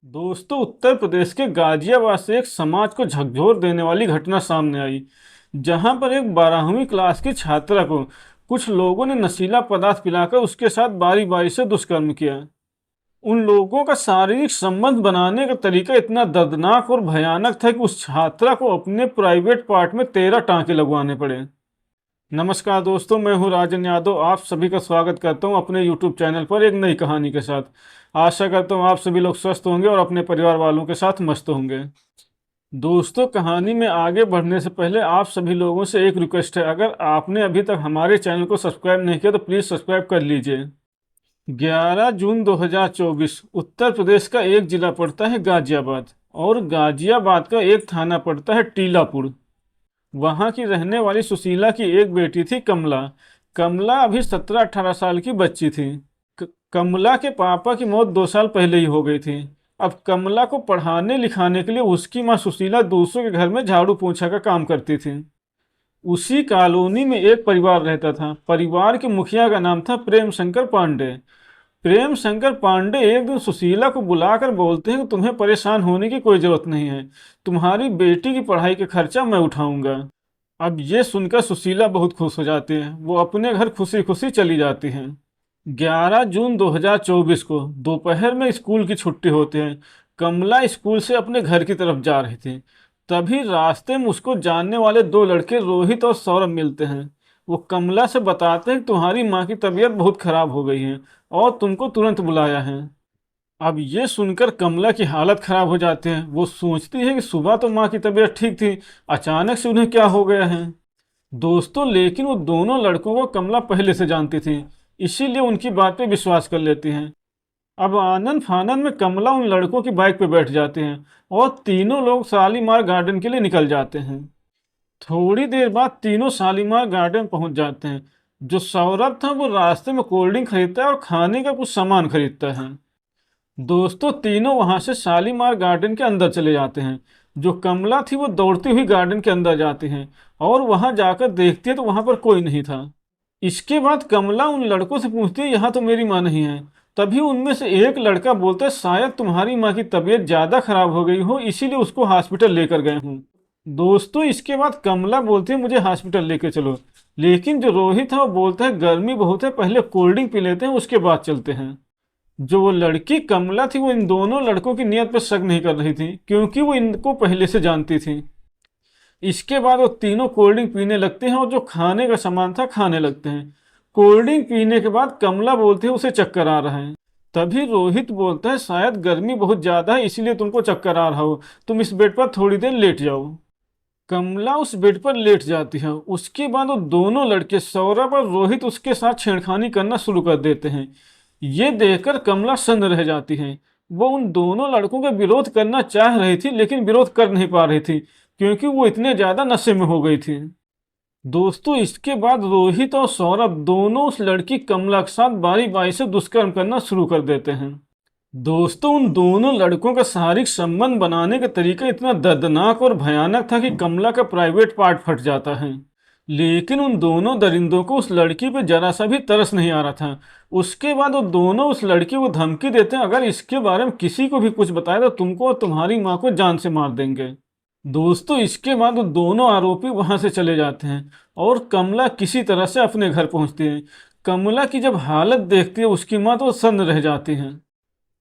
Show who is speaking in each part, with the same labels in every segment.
Speaker 1: दोस्तों, उत्तर प्रदेश के गाजियाबाद से एक समाज को झकझोर देने वाली घटना सामने आई। जहां पर एक 12वीं क्लास की छात्रा को कुछ लोगों ने नशीला पदार्थ पिलाकर उसके साथ बारी बारी से दुष्कर्म किया। उन लोगों का शारीरिक संबंध बनाने का तरीका इतना दर्दनाक और भयानक था कि उस छात्रा को अपने प्राइवेट पार्ट में 13 टांके लगवाने पड़े। नमस्कार दोस्तों, मैं हूं राजन यादव। आप सभी का स्वागत करता हूं अपने YouTube चैनल पर एक नई कहानी के साथ। आशा करता हूं आप सभी लोग स्वस्थ होंगे और अपने परिवार वालों के साथ मस्त होंगे। दोस्तों, कहानी में आगे बढ़ने से पहले आप सभी लोगों से एक रिक्वेस्ट है। अगर आपने अभी तक हमारे चैनल को सब्सक्राइब नहीं किया तो प्लीज़ सब्सक्राइब कर लीजिए। 11 जून 2024 उत्तर प्रदेश का एक जिला पड़ता है गाजियाबाद और गाजियाबाद का एक थाना पड़ता है टीलापुर। वहां की रहने वाली सुशीला की एक बेटी थी कमला। कमला अभी 17-18 साल की बच्ची थी। कमला के पापा की मौत 2 साल पहले ही हो गई थी। अब कमला को पढ़ाने लिखाने के लिए उसकी मां सुशीला दूसरों के घर में झाड़ू पोंछा का काम करती थी। उसी कॉलोनी में एक परिवार रहता था। परिवार के मुखिया का नाम था प्रेम शंकर पांडे। प्रेम शंकर पांडे एक दिन सुशीला को बुलाकर बोलते हैं कि तुम्हें परेशान होने की कोई जरूरत नहीं है, तुम्हारी बेटी की पढ़ाई का खर्चा मैं उठाऊंगा। अब ये सुनकर सुशीला बहुत खुश हो जाती है। वो अपने घर खुशी खुशी चली जाती हैं। 11 जून 2024 को दोपहर में स्कूल की छुट्टी होती है। कमला स्कूल से अपने घर की तरफ जा रही थी। तभी रास्ते में उसको जानने वाले दो लड़के रोहित और सौरभ मिलते हैं। वो कमला से बताते हैं कि तुम्हारी माँ की तबीयत बहुत खराब हो गई है और तुमको तुरंत बुलाया है। अब ये सुनकर कमला की हालत खराब हो जाती है। वो सोचती है कि सुबह तो माँ की तबीयत ठीक थी, अचानक से उन्हें क्या हो गया है। दोस्तों, लेकिन वो दोनों लड़कों को कमला पहले से जानती थी, इसीलिए उनकी बात पे विश्वास कर लेती हैं। अब आनन फानन में कमला उन लड़कों की बाइक पे बैठ जाते हैं और तीनों लोग शालीमार गार्डन के लिए निकल जाते हैं। थोड़ी देर बाद तीनों शालीमार गार्डन पहुंच जाते हैं। जो सौरभ था वो रास्ते में कोल्ड ड्रिंक खरीदता है और खाने का कुछ सामान खरीदता है। दोस्तों, तीनों वहां से शालीमार गार्डन के अंदर चले जाते हैं। जो कमला थी वो दौड़ती हुई गार्डन के अंदर जाती है और वहां जाकर देखती है तो वहां पर कोई नहीं था। इसके बाद कमला उन लड़कों से पूछती है, यहाँ तो मेरी माँ नहीं है। तभी उनमें से एक लड़का बोलता है, शायद तुम्हारी माँ की तबीयत ज्यादा खराब हो गई हो, इसीलिए उसको हॉस्पिटल लेकर गए हूँ। दोस्तों, इसके बाद कमला बोलती है, मुझे हॉस्पिटल लेकर चलो। लेकिन जो रोहित है वो बोलता है, गर्मी बहुत है, पहले कोल्ड ड्रिंक पी लेते हैं, उसके बाद चलते हैं। जो वो लड़की कमला थी वो इन दोनों लड़कों की नीयत पर शक नहीं कर रही थी, क्योंकि वो इनको पहले से जानती थी। इसके बाद वो तीनों कोल्ड ड्रिंक पीने लगते हैं और जो खाने का सामान था खाने लगते हैं। कोल्ड ड्रिंक पीने के बाद कमला बोलती है उसे चक्कर आ रहा है। तभी रोहित बोलता है, शायद गर्मी बहुत ज्यादा है इसीलिए तुमको चक्कर आ रहा हो, तुम इस बेड पर थोड़ी देर लेट जाओ। कमला उस बेड पर लेट जाती है। उसके बाद वो दोनों लड़के सौरभ और रोहित उसके साथ छेड़खानी करना शुरू कर देते हैं। ये देखकर कमला सन्न रह जाती है। वो उन दोनों लड़कों का विरोध करना चाह रही थी लेकिन विरोध कर नहीं पा रही थी, क्योंकि वो इतने ज्यादा नशे में हो गई थी। दोस्तों, इसके बाद रोहित और सौरभ दोनों उस लड़की कमला के साथ बारी बारी से दुष्कर्म करना शुरू कर देते हैं। दोस्तों, उन दोनों लड़कों का शारीरिक संबंध बनाने का तरीका इतना दर्दनाक और भयानक था कि कमला का प्राइवेट पार्ट फट जाता है। लेकिन उन दोनों दरिंदों को उस लड़की पे जरा सा भी तरस नहीं आ रहा था। उसके बाद वो दोनों उस लड़की को धमकी देते हैं, अगर इसके बारे में किसी को भी कुछ बताया तो तुमको और तुम्हारी माँ को जान से मार देंगे। दोस्तों, इसके बाद वो दोनों आरोपी वहां से चले जाते हैं और कमला किसी तरह से अपने घर पहुंचती है। कमला की जब हालत देखती है उसकी माँ तो सन्न रह जाती है।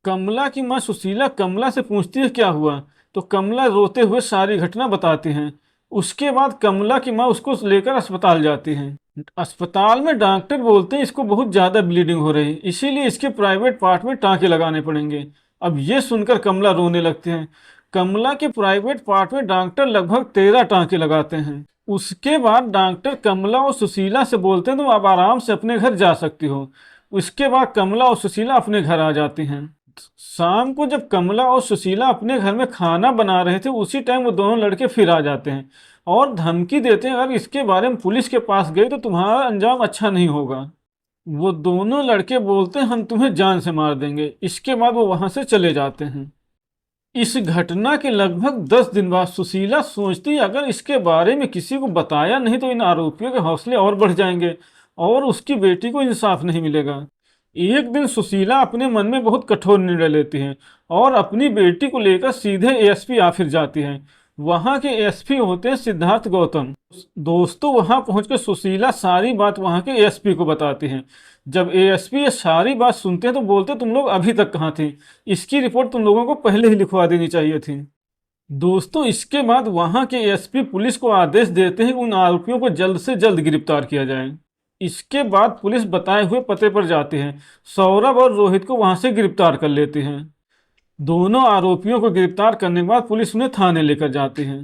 Speaker 1: कमला की माँ सुशीला कमला से पूछती है क्या हुआ, तो कमला रोते हुए सारी घटना बताती हैं। उसके बाद कमला की माँ उसको लेकर अस्पताल जाती है। अस्पताल में डॉक्टर बोलते हैं इसको बहुत ज्यादा ब्लीडिंग हो रही है, इसीलिए इसके प्राइवेट पार्ट में टांके लगाने पड़ेंगे। अब ये सुनकर कमला रोने लगती है। कमला के प्राइवेट पार्ट में डॉक्टर लगभग 13 टांके लगाते हैं। उसके बाद डॉक्टर कमला और सुशीला से बोलते हैं तुम अब आराम से अपने घर जा सकती हो। उसके बाद कमला और सुशीला अपने घर आ जाती हैं। शाम को जब कमला और सुशीला अपने घर में खाना बना रहे थे उसी टाइम वो दोनों लड़के फिर आ जाते हैं और धमकी देते हैं, अगर इसके बारे में पुलिस के पास गए तो तुम्हारा अंजाम अच्छा नहीं होगा। वो दोनों लड़के बोलते हैं हम तुम्हें जान से मार देंगे। इसके बाद वो वहां से चले जाते हैं। इस घटना के लगभग 10 दिन बाद सुशीला सोचती है, अगर इसके बारे में किसी को बताया नहीं तो इन आरोपियों के हौसले और बढ़ जाएंगे और उसकी बेटी को इंसाफ नहीं मिलेगा। एक दिन सुशीला अपने मन में बहुत कठोर निर्णय लेती हैं और अपनी बेटी को लेकर सीधे एएसपी ऑफिस जाती हैं। वहां के एएसपी होते हैं सिद्धार्थ गौतम। दोस्तों, वहां पहुंचकर सुशीला सारी बात वहां के एएसपी को बताती हैं। जब एएसपी ये सारी बात सुनते हैं तो बोलते, तुम लोग अभी तक कहाँ थे? इसकी रिपोर्ट तुम लोगों को पहले ही लिखवा देनी चाहिए थी। दोस्तों, इसके बाद वहां के एसपी पुलिस को आदेश देते हैं कि उन आरोपियों को जल्द से जल्द गिरफ्तार किया जाए। इसके बाद पुलिस बताए हुए पते पर जाती है। सौरभ और रोहित को वहां से गिरफ्तार कर लेते हैं। दोनों आरोपियों को गिरफ्तार करने के बाद पुलिस उन्हें थाने लेकर जाती है।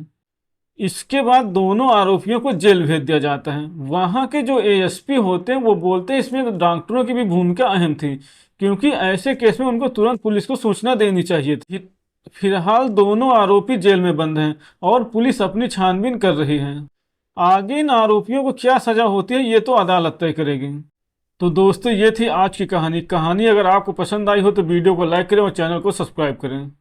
Speaker 1: इसके बाद दोनों आरोपियों को जेल भेज दिया जाता है। वहां के जो एएसपी होते हैं वो बोलते हैं इसमें डॉक्टरों की भी भूमिका अहम थी, क्योंकि ऐसे केस में उनको तुरंत पुलिस को सूचना देनी चाहिए थी। फिलहाल दोनों आरोपी जेल में बंद हैं और पुलिस अपनी छानबीन कर रही है। आगे इन आरोपियों को क्या सजा होती है ये तो अदालत तय करेगी। तो दोस्तों, ये थी आज की कहानी। अगर आपको पसंद आई हो तो वीडियो को लाइक करें और चैनल को सब्सक्राइब करें।